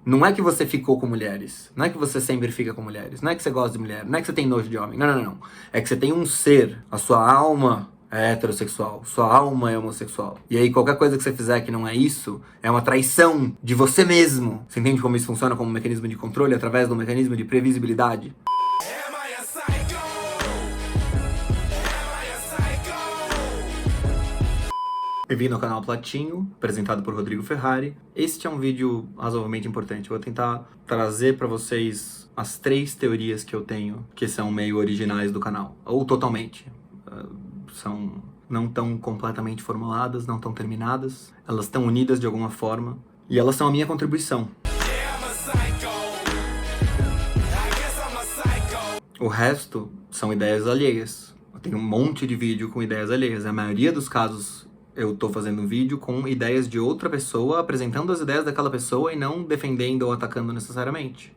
Não é que você ficou com mulheres, não é que você sempre fica com mulheres, não é que você gosta de mulher, não é que você tem nojo de homem, não. É que você tem um ser, a sua alma é heterossexual, sua alma é homossexual. E aí qualquer coisa que você fizer que não é isso, é uma traição de você mesmo. Você entende como isso funciona como um mecanismo de controle através do mecanismo de previsibilidade? Bem-vindo ao canal Platinho, apresentado por Rodrigo Ferrari. Este é um vídeo razoavelmente importante. Eu vou tentar trazer para vocês as 3 teorias que eu tenho, que são meio originais do canal, ou totalmente. São não tão completamente formuladas, não tão terminadas. Elas estão unidas de alguma forma, e elas são a minha contribuição. O resto são ideias alheias. Eu tenho um monte de vídeo com ideias alheias. A maioria dos casos eu tô fazendo um vídeo com ideias de outra pessoa, apresentando as ideias daquela pessoa e não defendendo ou atacando necessariamente.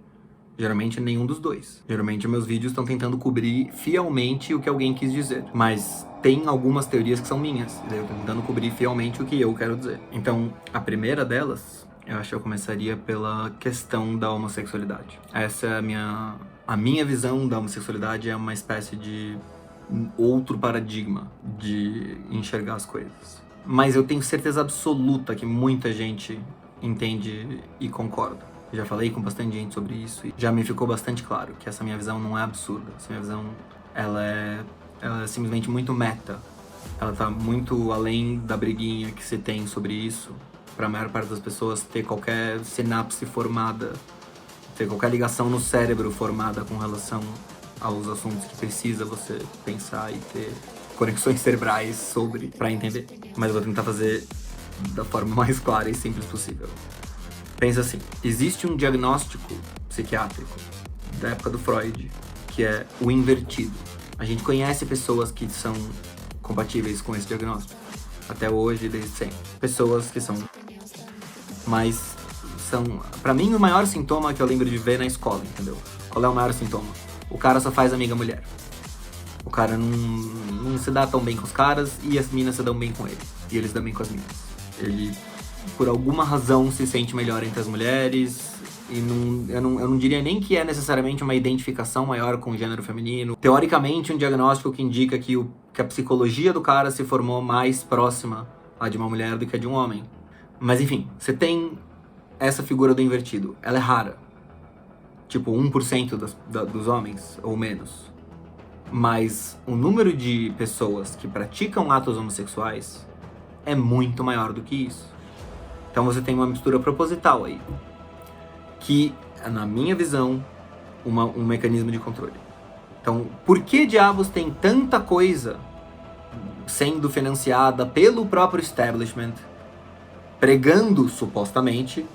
Geralmente nenhum dos dois. Geralmente meus vídeos estão tentando cobrir fielmente o que alguém quis dizer. Mas tem algumas teorias que são minhas, e daí eu tô tentando cobrir fielmente o que eu quero dizer. Então, a primeira delas, eu acho que eu começaria pela questão da homossexualidade. Essa é a minha visão da homossexualidade, é uma espécie de outro paradigma de enxergar as coisas. Mas eu tenho certeza absoluta que muita gente entende e concorda. Já falei com bastante gente sobre isso e já me ficou bastante claro que essa minha visão não é absurda. Essa minha visão, ela é simplesmente muito meta. Ela tá muito além da briguinha que se tem sobre isso. Para a maior parte das pessoas ter qualquer sinapse formada, ter qualquer ligação no cérebro formada com relação aos assuntos que precisa você pensar e ter conexões cerebrais sobre, para entender. Mas eu vou tentar fazer da forma mais clara e simples possível. Pensa assim, existe um diagnóstico psiquiátrico da época do Freud, que é o invertido. A gente conhece pessoas que são compatíveis com esse diagnóstico, até hoje, desde sempre. Pessoas que são, mas são, pra mim, o maior sintoma que eu lembro de ver na escola, entendeu? Qual é o maior sintoma? O cara só faz amiga mulher. O cara não se dá tão bem com os caras e as minas se dão bem com ele. E eles se dão bem com as minas. Ele, por alguma razão, se sente melhor entre as mulheres. E eu não diria nem que é necessariamente uma identificação maior com o gênero feminino. Teoricamente, um diagnóstico que indica que a psicologia do cara se formou mais próxima a de uma mulher do que a de um homem. Mas enfim, você tem essa figura do invertido. Ela é rara. Tipo, 1% dos homens, ou menos. Mas o número de pessoas que praticam atos homossexuais é muito maior do que isso. Então você tem uma mistura proposital aí, que é, na minha visão, um mecanismo de controle. Então, por que diabos tem tanta coisa sendo financiada pelo próprio establishment, pregando, supostamente,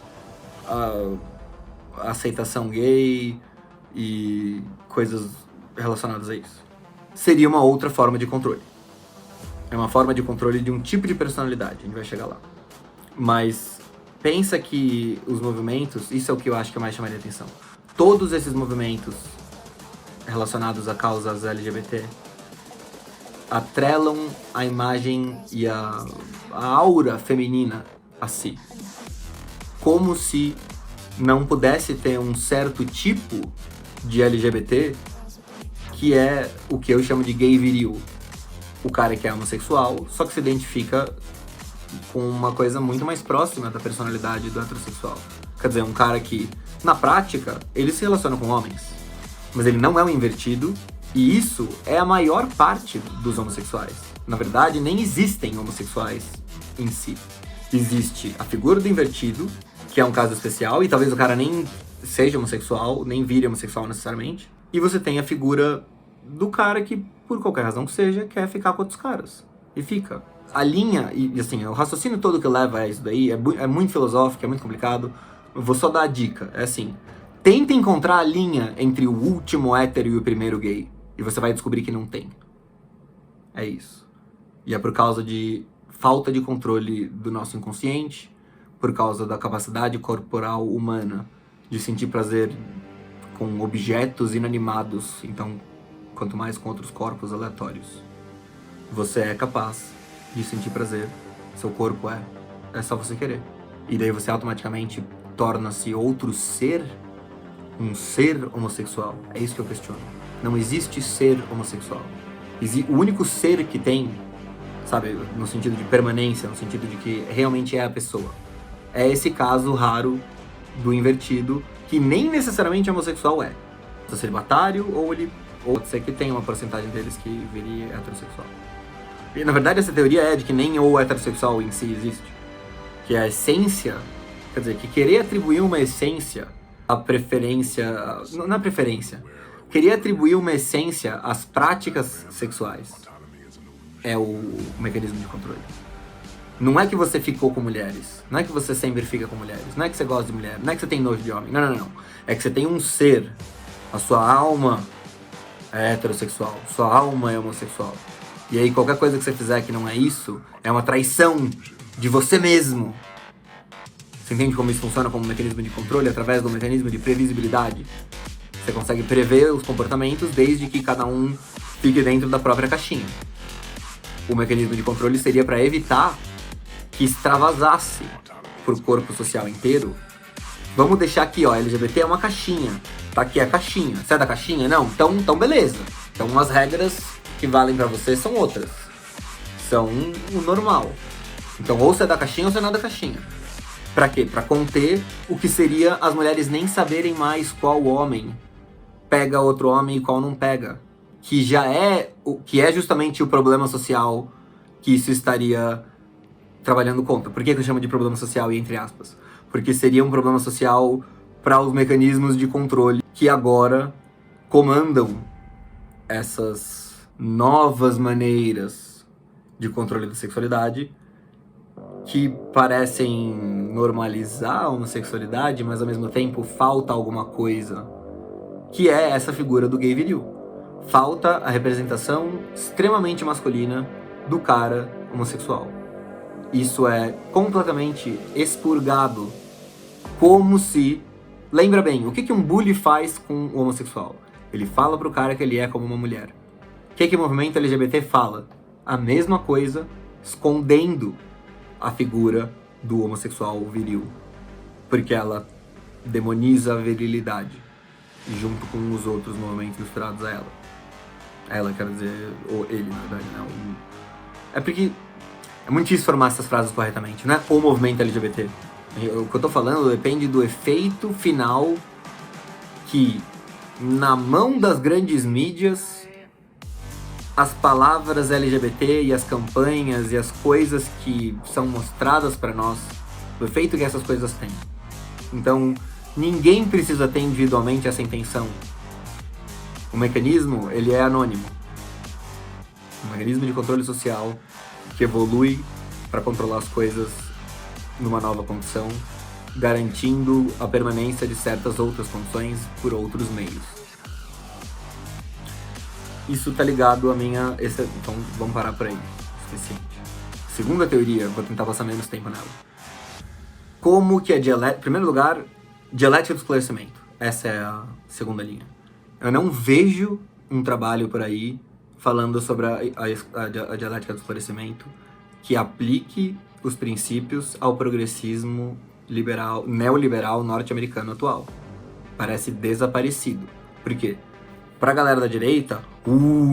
a aceitação gay e coisas relacionadas a isso? Seria uma outra forma de controle. É uma forma de controle de um tipo de personalidade, a gente vai chegar lá. Mas pensa que os movimentos, isso é o que eu acho que mais chamaria atenção. Todos esses movimentos relacionados a causas LGBT atrelam a imagem e a aura feminina a si. Como se não pudesse ter um certo tipo de LGBT que é o que eu chamo de gay viril. O cara que é homossexual, só que se identifica com uma coisa muito mais próxima da personalidade do heterossexual. Quer dizer, um cara que, na prática, ele se relaciona com homens, mas ele não é um invertido, e isso é a maior parte dos homossexuais. Na verdade, nem existem homossexuais em si. Existe a figura do invertido, que é um caso especial, e talvez o cara nem seja homossexual, nem vire homossexual necessariamente. E você tem a figura do cara que, por qualquer razão que seja, quer ficar com outros caras. E fica. A linha, e assim, o raciocínio todo que leva a isso daí é muito filosófico, é muito complicado. Eu vou só dar a dica. É assim, tenta encontrar a linha entre o último hétero e o primeiro gay. E você vai descobrir que não tem. É isso. E é por causa de falta de controle do nosso inconsciente, por causa da capacidade corporal humana de sentir prazer com objetos inanimados, então quanto mais com outros corpos aleatórios. Você é capaz de sentir prazer, seu corpo é só você querer. E daí você automaticamente torna-se outro ser, um ser homossexual? É isso que eu questiono. Não existe ser homossexual. O único ser que tem, sabe, no sentido de permanência, no sentido de que realmente é a pessoa, é esse caso raro do invertido, que nem necessariamente homossexual é. Pode ser celibatário, ou pode ser que tenha uma porcentagem deles que viria heterossexual. E, na verdade, essa teoria é de que nem o heterossexual em si existe. Que a essência, quer dizer, que querer atribuir uma essência à preferência... Não é preferência. Querer atribuir uma essência às práticas sexuais é o mecanismo de controle. Não é que você ficou com mulheres, não é que você sempre fica com mulheres, não é que você gosta de mulher, não é que você tem nojo de homem, não. É que você tem um ser, a sua alma é heterossexual, sua alma é homossexual. E aí qualquer coisa que você fizer que não é isso, é uma traição de você mesmo. Você entende como isso funciona como um mecanismo de controle, através do mecanismo de previsibilidade? Você consegue prever os comportamentos desde que cada um fique dentro da própria caixinha. O mecanismo de controle seria para evitar que extravasasse pro corpo social inteiro. Vamos deixar aqui, ó, LGBT é uma caixinha. Tá aqui a caixinha. Você é da caixinha? Não? Então beleza. Então as regras que valem pra você são outras. São o normal. Então ou você é da caixinha ou você não é da caixinha. Pra quê? Pra conter o que seria as mulheres nem saberem mais qual homem pega outro homem e qual não pega. Que já é justamente o problema social que isso estaria trabalhando contra. Por que eu chamo de problema social e entre aspas? Porque seria um problema social para os mecanismos de controle que agora comandam essas novas maneiras de controle da sexualidade que parecem normalizar a homossexualidade, mas ao mesmo tempo falta alguma coisa, que é essa figura do gay viril. Falta a representação extremamente masculina do cara homossexual. Isso é completamente expurgado, como se... Lembra bem, o que um bully faz com o homossexual? Ele fala pro cara que ele é como uma mulher. O que o movimento LGBT fala? A mesma coisa, escondendo a figura do homossexual viril. Porque ela demoniza a virilidade, junto com os outros movimentos misturados a ela. Ela, quer dizer, ou ele, na verdade, não. É porque é muito difícil formar essas frases corretamente, não é o movimento LGBT. O que eu tô falando depende do efeito final que, na mão das grandes mídias, as palavras LGBT e as campanhas e as coisas que são mostradas para nós, o efeito que essas coisas têm. Então, ninguém precisa ter individualmente essa intenção. O mecanismo, ele é anônimo. Um mecanismo de controle social que evolui para controlar as coisas numa nova condição, garantindo a permanência de certas outras condições por outros meios. Isso tá ligado à minha... Então vamos parar por aí. Suficiente. Segunda teoria, vou tentar passar menos tempo nela. Como que a dialética... Em primeiro lugar, dialética do esclarecimento. Essa é a segunda linha. Eu não vejo um trabalho por aí falando sobre a dialética do esclarecimento que aplique os princípios ao progressismo neoliberal norte-americano atual. Parece desaparecido. Por quê? Pra galera da direita,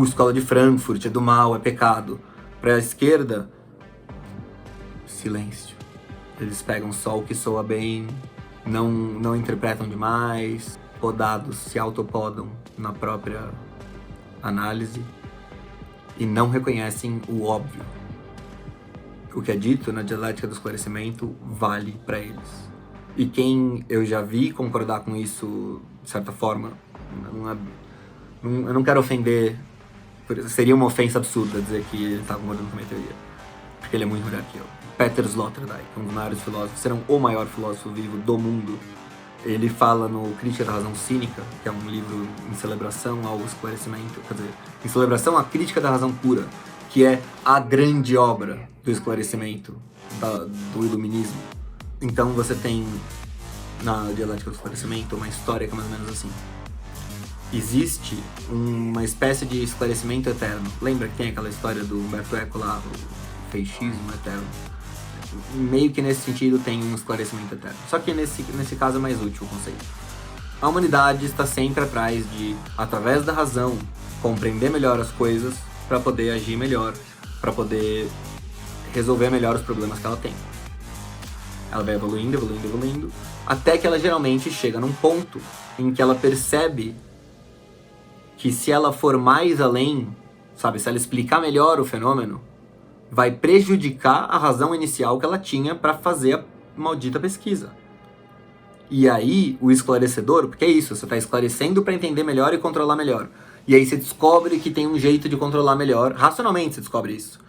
escola de Frankfurt é do mal, é pecado. Pra esquerda, silêncio. Eles pegam só o que soa bem, não interpretam demais, podados, se autopodam na própria análise e não reconhecem o óbvio. O que é dito na dialética do esclarecimento vale para eles. E quem eu já vi concordar com isso, de certa forma, eu não quero ofender, seria uma ofensa absurda dizer que ele está concordando com a minha teoria, porque ele é muito melhor que eu. Peter Sloterdijk, um dos maiores filósofos, será o maior filósofo vivo do mundo. Ele fala no Crítica da Razão Cínica, que é um livro em celebração ao esclarecimento, quer dizer, em celebração à crítica da razão pura, que é a grande obra do esclarecimento, do iluminismo. Então você tem, na dialética do esclarecimento, uma história que é mais ou menos assim. Existe uma espécie de esclarecimento eterno. Lembra que tem aquela história do Humberto Eco lá, o feixismo eterno? meio que nesse sentido tem um esclarecimento eterno. Só que nesse caso é mais útil o conceito. A humanidade está sempre atrás de, através da razão, compreender melhor as coisas para poder agir melhor, para poder resolver melhor os problemas que ela tem. Ela vai evoluindo, evoluindo, evoluindo, até que ela geralmente chega num ponto em que ela percebe que se ela for mais além, sabe, se ela explicar melhor o fenômeno, vai prejudicar a razão inicial que ela tinha para fazer a maldita pesquisa. E aí, o esclarecedor, porque é isso, você está esclarecendo para entender melhor e controlar melhor. E aí você descobre que tem um jeito de controlar melhor, racionalmente você descobre isso,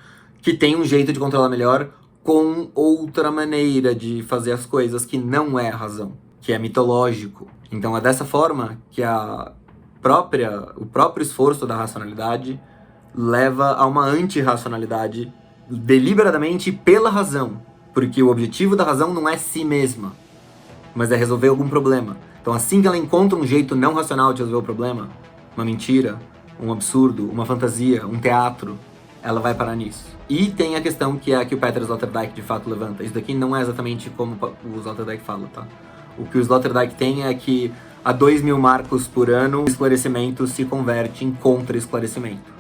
que tem um jeito de controlar melhor com outra maneira de fazer as coisas que não é a razão, que é mitológico. Então é dessa forma que o próprio esforço da racionalidade leva a uma antirracionalidade deliberadamente pela razão, porque o objetivo da razão não é si mesma, mas é resolver algum problema. Então assim que ela encontra um jeito não racional de resolver o problema, uma mentira, um absurdo, uma fantasia, um teatro, ela vai parar nisso. E tem a questão que é a que o Peter Sloterdijk de fato levanta. Isso daqui não é exatamente como o Sloterdijk fala, tá? O que o Sloterdijk tem é que a 2.000 marcos por ano, o esclarecimento se converte em contra-esclarecimento.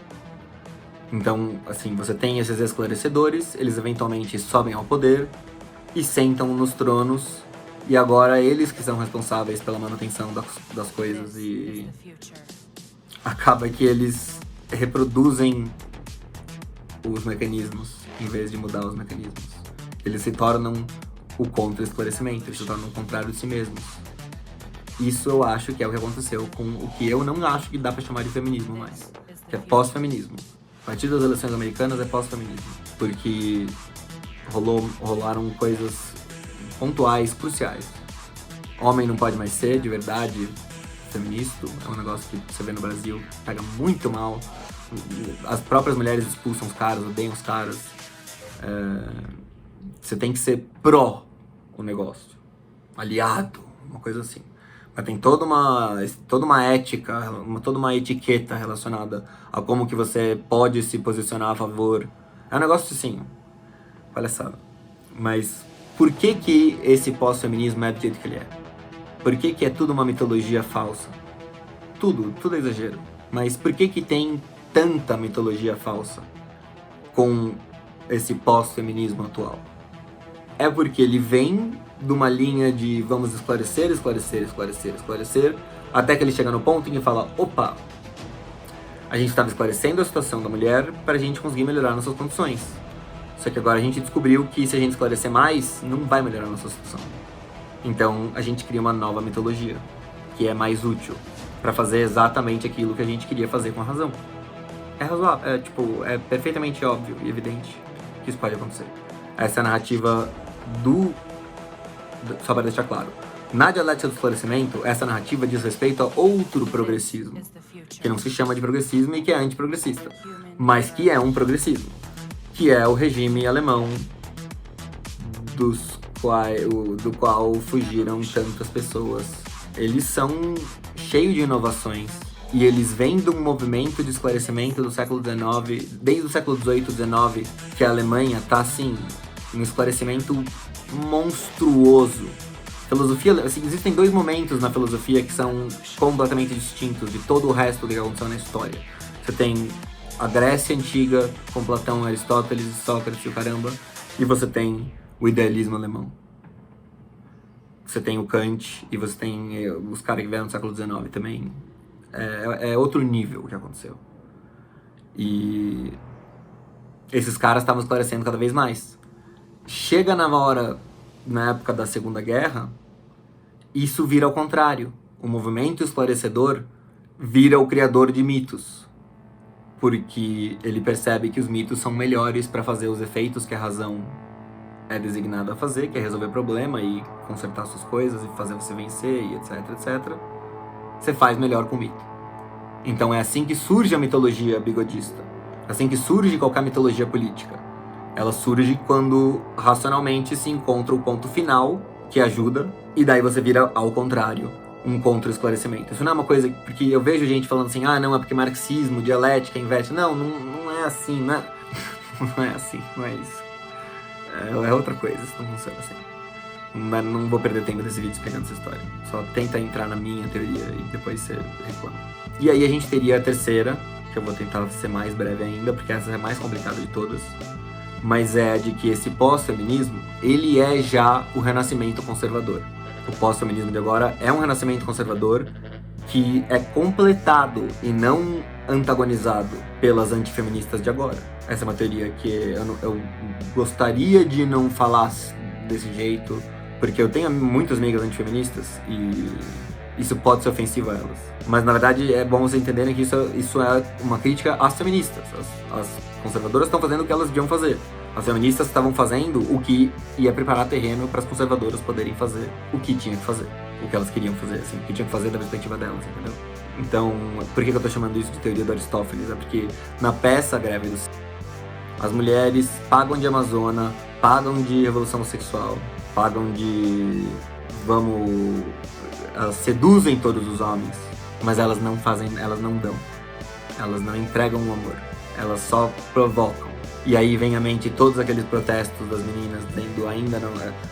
Então, assim, você tem esses esclarecedores, eles eventualmente sobem ao poder e sentam nos tronos, e agora eles que são responsáveis pela manutenção das coisas, e acaba que eles reproduzem os mecanismos em vez de mudar os mecanismos. Eles se tornam o contra-esclarecimento, eles se tornam o contrário de si mesmos. Isso eu acho que é o que aconteceu com o que eu não acho que dá pra chamar de feminismo mais, que é pós-feminismo. A partir das eleições americanas é pós-feminismo, porque rolaram coisas pontuais, cruciais. Homem não pode mais ser, de verdade, feminista, é um negócio que você vê no Brasil, pega muito mal. As próprias mulheres expulsam os caras, odeiam os caras. Você tem que ser pró o negócio, aliado, uma coisa assim. Mas tem toda uma ética, toda uma etiqueta relacionada a como que você pode se posicionar a favor. É um negócio assim, palhaçada. Mas por que esse pós-feminismo é do jeito que ele é? Por que é tudo uma mitologia falsa? Tudo é exagero. Mas por que tem tanta mitologia falsa com esse pós-feminismo atual? É porque ele vem de uma linha de vamos esclarecer, até que ele chega no ponto em que fala, opa, a gente estava esclarecendo a situação da mulher para a gente conseguir melhorar nossas condições. Só que agora a gente descobriu que se a gente esclarecer mais, não vai melhorar a nossa situação. Então a gente cria uma nova mitologia, que é mais útil, para fazer exatamente aquilo que a gente queria fazer com a razão. É razoável, é perfeitamente óbvio e evidente que isso pode acontecer. Essa é a narrativa só para deixar claro. Na dialética do esclarecimento, essa narrativa diz respeito a outro progressismo, que não se chama de progressismo e que é antiprogressista, mas que é um progressismo, que é o regime alemão do qual fugiram tantas pessoas. Eles são cheios de inovações e eles vêm de um movimento de esclarecimento do século XIX, desde o século XVIII, XIX, que a Alemanha está assim, um esclarecimento monstruoso. Filosofia, assim, existem dois momentos na filosofia que são completamente distintos de todo o resto que aconteceu na história. Você tem a Grécia Antiga, com Platão, Aristóteles, Sócrates e o caramba, e você tem o idealismo alemão. Você tem o Kant, e você tem os caras que vieram no século XIX também. É outro nível o que aconteceu. E esses caras estavam esclarecendo cada vez mais. Chega na época da Segunda Guerra, isso vira ao contrário. O movimento esclarecedor vira o criador de mitos, porque ele percebe que os mitos são melhores para fazer os efeitos que a razão é designada a fazer, que é resolver problema e consertar suas coisas e fazer você vencer e etc, etc. Você faz melhor com o mito. Então é assim que surge a mitologia bigodista, assim que surge qualquer mitologia política. Ela surge quando racionalmente se encontra o ponto final que ajuda, e daí você vira ao contrário, um contra-esclarecimento. Isso não é uma coisa, porque eu vejo gente falando assim, não, é porque marxismo, dialética, inverte. Não é assim, né? Não é assim, não é isso. é outra coisa, isso não funciona assim. Mas não vou perder tempo nesse vídeo explicando essa história. Só tenta entrar na minha teoria e depois você reclama. E aí a gente teria a terceira, que eu vou tentar ser mais breve ainda, porque essa é a mais complicada de todas. Mas é a de que esse pós-feminismo, ele é já o renascimento conservador. O pós-feminismo de agora é um renascimento conservador que é completado e não antagonizado pelas antifeministas de agora. Essa é uma teoria que eu gostaria de não falar desse jeito, porque eu tenho muitas amigas antifeministas e isso pode ser ofensivo a elas. Mas na verdade é bom vocês entenderem que isso é uma crítica às feministas. As conservadoras estão fazendo o que elas deviam fazer. As feministas estavam fazendo o que ia preparar terreno para as conservadoras poderem fazer o que tinha que fazer. O que elas queriam fazer, assim, o que tinha que fazer da perspectiva delas, entendeu? Então, por que eu tô chamando isso de teoria do Aristófanes? É porque na peça Greve dos... as mulheres pagam de amazona, pagam de revolução sexual, pagam de... elas seduzem todos os homens, mas elas não fazem, elas não dão. Elas não entregam o amor, elas só provocam. E aí vem à mente todos aqueles protestos das meninas dizendo ainda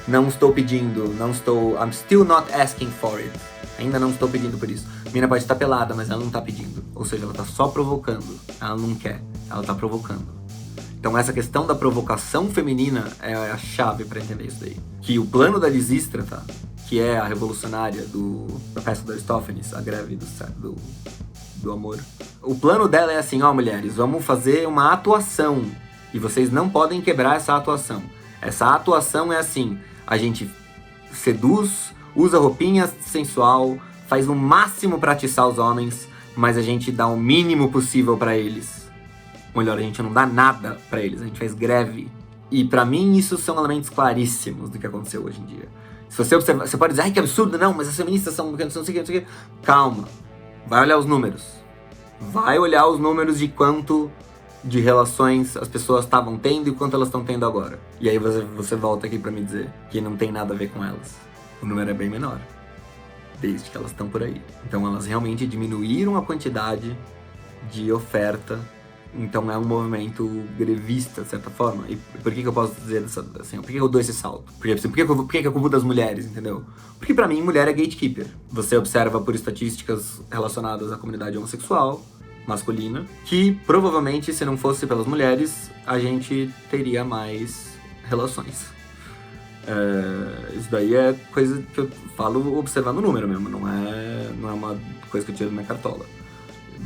não estou pedindo, I'm still not asking for it. Ainda não estou pedindo por isso. A menina pode estar pelada, mas ela não está pedindo. Ou seja, ela está só provocando. Ela não quer, ela está provocando. Então essa questão da provocação feminina é a chave para entender isso daí. Que o plano da Lisístrata, que é a revolucionária da peça do Aristófanes, a greve do amor. O plano dela é assim, mulheres, vamos fazer uma atuação. E vocês não podem quebrar essa atuação. Essa atuação é assim, a gente seduz, usa roupinha sensual, faz o máximo pra atiçar os homens, mas a gente dá o mínimo possível pra eles. Ou melhor, a gente não dá nada pra eles, a gente faz greve. E pra mim isso são elementos claríssimos do que aconteceu hoje em dia. Se você observar, você pode dizer, que absurdo, não, mas as feministas são não sei o que. Calma, vai olhar os números. Vai olhar os números de quanto de relações as pessoas estavam tendo e quanto elas estão tendo agora. E aí você volta aqui pra me dizer que não tem nada a ver com elas. O número é bem menor, desde que elas estão por aí. Então elas realmente diminuíram a quantidade de oferta. Então é um movimento grevista, de certa forma. E por que eu posso dizer assim? Por que eu dou esse salto? Por que eu culpo das mulheres, entendeu? Porque pra mim, mulher é gatekeeper. Você observa por estatísticas relacionadas à comunidade homossexual, masculina, que provavelmente, se não fosse pelas mulheres, a gente teria mais relações. Isso daí é coisa que eu falo observando o número mesmo, não é uma coisa que eu tiro da minha cartola.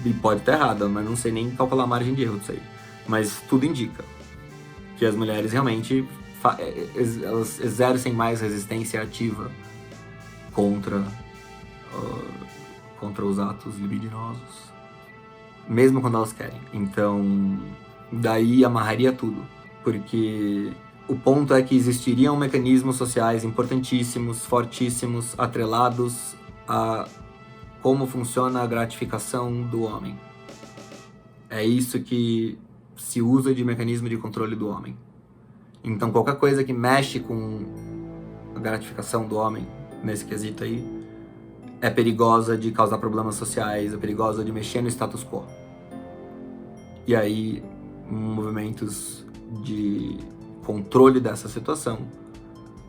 E pode estar errada, mas não sei nem calcular a margem de erro disso aí. Mas tudo indica que as mulheres realmente elas exercem mais resistência ativa contra os atos libidinosos, mesmo quando elas querem. Então, daí amarraria tudo, porque o ponto é que existiriam mecanismos sociais importantíssimos, fortíssimos, atrelados a como funciona a gratificação do homem. É isso que se usa de mecanismo de controle do homem. Então qualquer coisa que mexe com a gratificação do homem, nesse quesito aí, é perigosa de causar problemas sociais, é perigosa de mexer no status quo. E aí, movimentos de controle dessa situação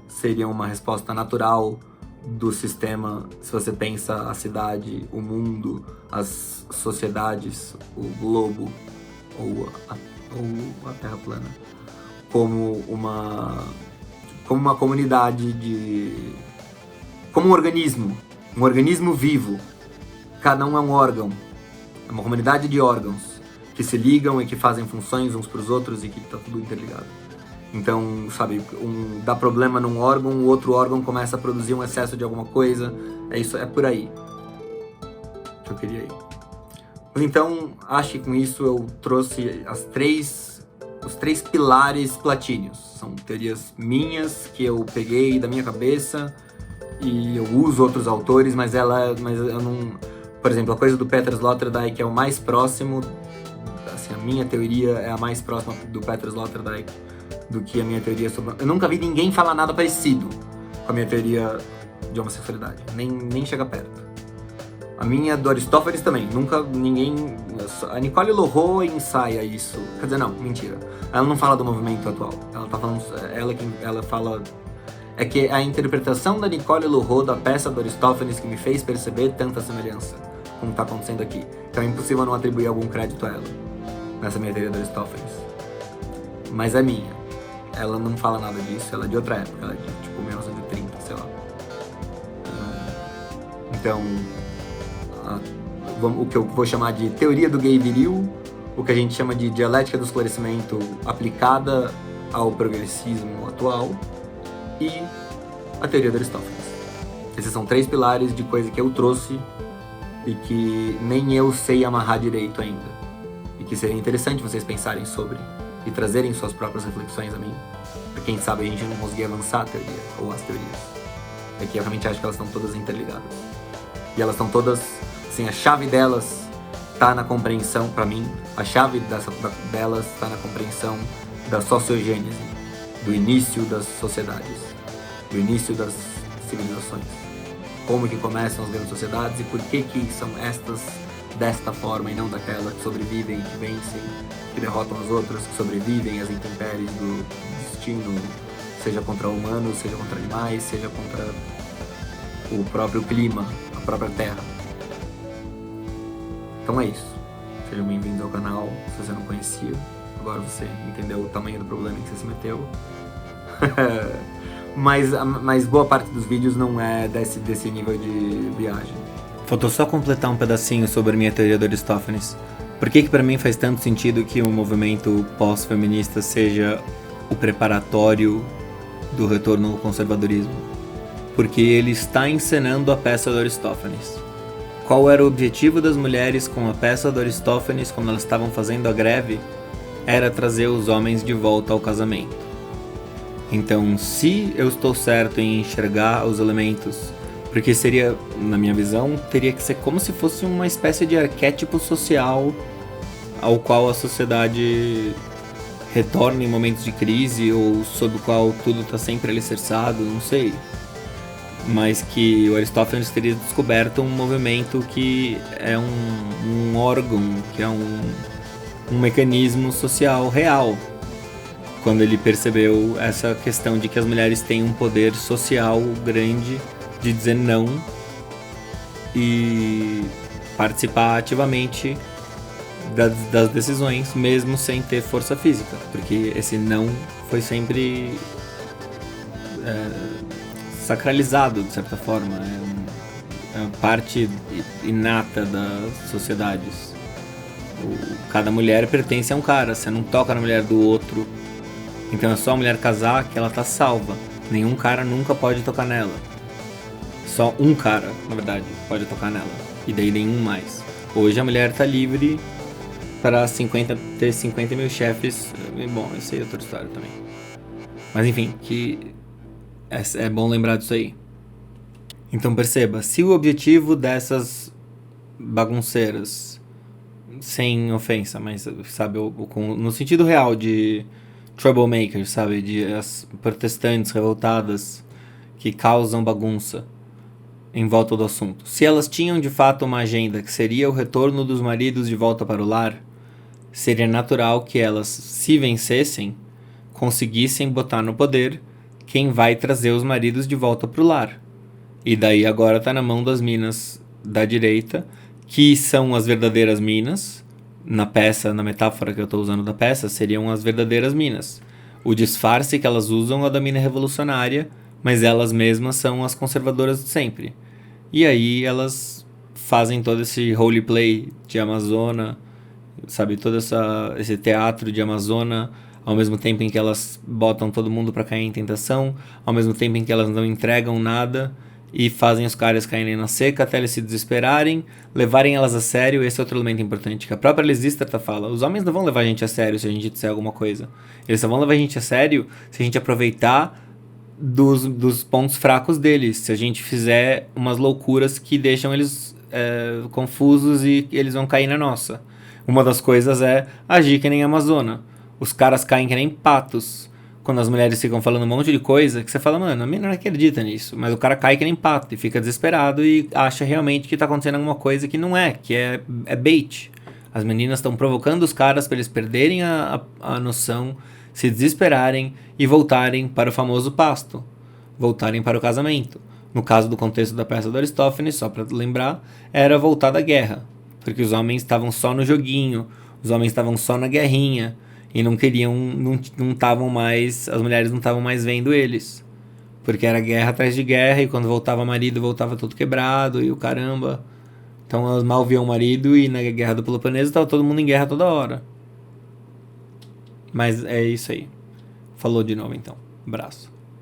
seriam uma resposta natural do sistema. Se você pensa a cidade, o mundo, as sociedades, o globo ou a Terra plana como uma comunidade como um organismo vivo. Cada um é um órgão, é uma comunidade de órgãos que se ligam e que fazem funções uns para os outros e que tá tudo interligado. Então, sabe, dá problema num órgão, o outro órgão começa a produzir um excesso de alguma coisa. É por aí que eu queria ir. Então, acho que com isso eu trouxe os três pilares platíneos. São teorias minhas que eu peguei da minha cabeça e eu uso outros autores, mas eu não... Por exemplo, a coisa do Peter Sloterdijk, que é o mais próximo, assim, a minha teoria é a mais próxima do Peter Sloterdijk do que a minha teoria sobre... Eu nunca vi ninguém falar nada parecido com a minha teoria de homossexualidade, nem chega perto. A minha do Aristófanes também. Nunca ninguém... A Nicole Lorro ensaia isso. Quer dizer, não, mentira. Ela não fala do movimento atual. Ela tá falando... Ela fala... É que a interpretação da Nicole Lorro da peça do Aristófanes que me fez perceber tanta semelhança com o que tá acontecendo aqui. Então é impossível não atribuir algum crédito a ela. Nessa minha teoria do Aristófanes. Mas é minha. Ela não fala nada disso. Ela é de outra época. Ela é de, tipo, 1930, sei lá. Então... o que eu vou chamar de teoria do gay viril, o que a gente chama de dialética do esclarecimento aplicada ao progressismo atual e a teoria do Aristófanes. Esses são 3 pilares de coisa que eu trouxe e que nem eu sei amarrar direito ainda. E que seria interessante vocês pensarem sobre e trazerem suas próprias reflexões a mim. Pra quem sabe a gente não conseguir avançar a teoria, ou as teorias. É que eu realmente acho que elas estão todas interligadas. E elas estão todas... Assim, a chave delas tá na compreensão, pra mim, a chave delas tá na compreensão da sociogênese, do início das sociedades, do início das civilizações. Como que começam as grandes sociedades e por que são estas desta forma e não daquela, que sobrevivem, que vencem, que derrotam as outras, que sobrevivem às intempéries do destino, seja contra humanos, seja contra animais, seja contra o próprio clima, a própria terra. Então é isso. Sejam bem-vindos ao canal, se você não conhecia. Agora você entendeu o tamanho do problema em que você se meteu. mas boa parte dos vídeos não é desse nível de viagem. Faltou só completar um pedacinho sobre a minha teoria do Aristófanes. Por que pra mim faz tanto sentido que o movimento pós-feminista seja o preparatório do retorno ao conservadorismo? Porque ele está encenando a peça do Aristófanes. Qual era o objetivo das mulheres com a peça do Aristófanes quando elas estavam fazendo a greve? Era trazer os homens de volta ao casamento. Então, se eu estou certo em enxergar os elementos, porque seria, na minha visão, teria que ser como se fosse uma espécie de arquétipo social ao qual a sociedade retorna em momentos de crise ou sob o qual tudo está sempre alicerçado, não sei. Mas que o Aristófanes teria descoberto um movimento que é um órgão, que é um mecanismo social real. Quando ele percebeu essa questão de que as mulheres têm um poder social grande de dizer não e participar ativamente das decisões, mesmo sem ter força física. Porque esse não foi sempre... sacralizado, de certa forma, é uma parte inata das sociedades. Cada mulher pertence a um cara, você não toca na mulher do outro, então é só a mulher casar que ela tá salva, nenhum cara nunca pode tocar nela, só um cara, na verdade, pode tocar nela, e daí nenhum mais. Hoje a mulher tá livre para ter 50 mil chefes, bom, essa aí é outra história também, mas enfim, que é bom lembrar disso aí. Então perceba, se o objetivo dessas bagunceiras, sem ofensa, mas sabe, no sentido real de troublemakers, sabe, de as protestantes revoltadas que causam bagunça em volta do assunto, se elas tinham de fato uma agenda que seria o retorno dos maridos de volta para o lar, seria natural que elas, se vencessem, conseguissem botar no poder quem vai trazer os maridos de volta pro lar. E daí agora tá na mão das minas da direita, que são as verdadeiras minas. Na peça, na metáfora que eu tô usando da peça, seriam as verdadeiras minas. O disfarce que elas usam é da mina revolucionária, mas elas mesmas são as conservadoras de sempre. E aí elas fazem todo esse roleplay de Amazona, sabe, todo esse teatro de Amazona, ao mesmo tempo em que elas botam todo mundo pra cair em tentação, ao mesmo tempo em que elas não entregam nada e fazem os caras caírem na seca até eles se desesperarem, levarem elas a sério. Esse é outro elemento importante, que a própria Lisístrata fala: os homens não vão levar a gente a sério se a gente disser alguma coisa, eles só vão levar a gente a sério se a gente aproveitar dos pontos fracos deles, se a gente fizer umas loucuras que deixam eles confusos e eles vão cair na nossa. Uma das coisas é agir que nem a Amazona. Os caras caem que nem patos quando as mulheres ficam falando um monte de coisa, que você fala, mano, a menina não acredita nisso. Mas o cara cai que nem pato e fica desesperado e acha realmente que tá acontecendo alguma coisa que não é, que é bait. As meninas estão provocando os caras para eles perderem a noção, se desesperarem e voltarem para o famoso pasto. Voltarem para o casamento. No caso do contexto da peça do Aristófanes, só para lembrar, era voltar da guerra. Porque os homens estavam só no joguinho, os homens estavam só na guerrinha e não queriam, não estavam mais, as mulheres não estavam mais vendo eles. Porque era guerra atrás de guerra e quando voltava marido voltava todo quebrado e o caramba. Então elas mal viam o marido e na guerra do Peloponeso estava todo mundo em guerra toda hora. Mas é isso aí. Falou de novo então. Abraço.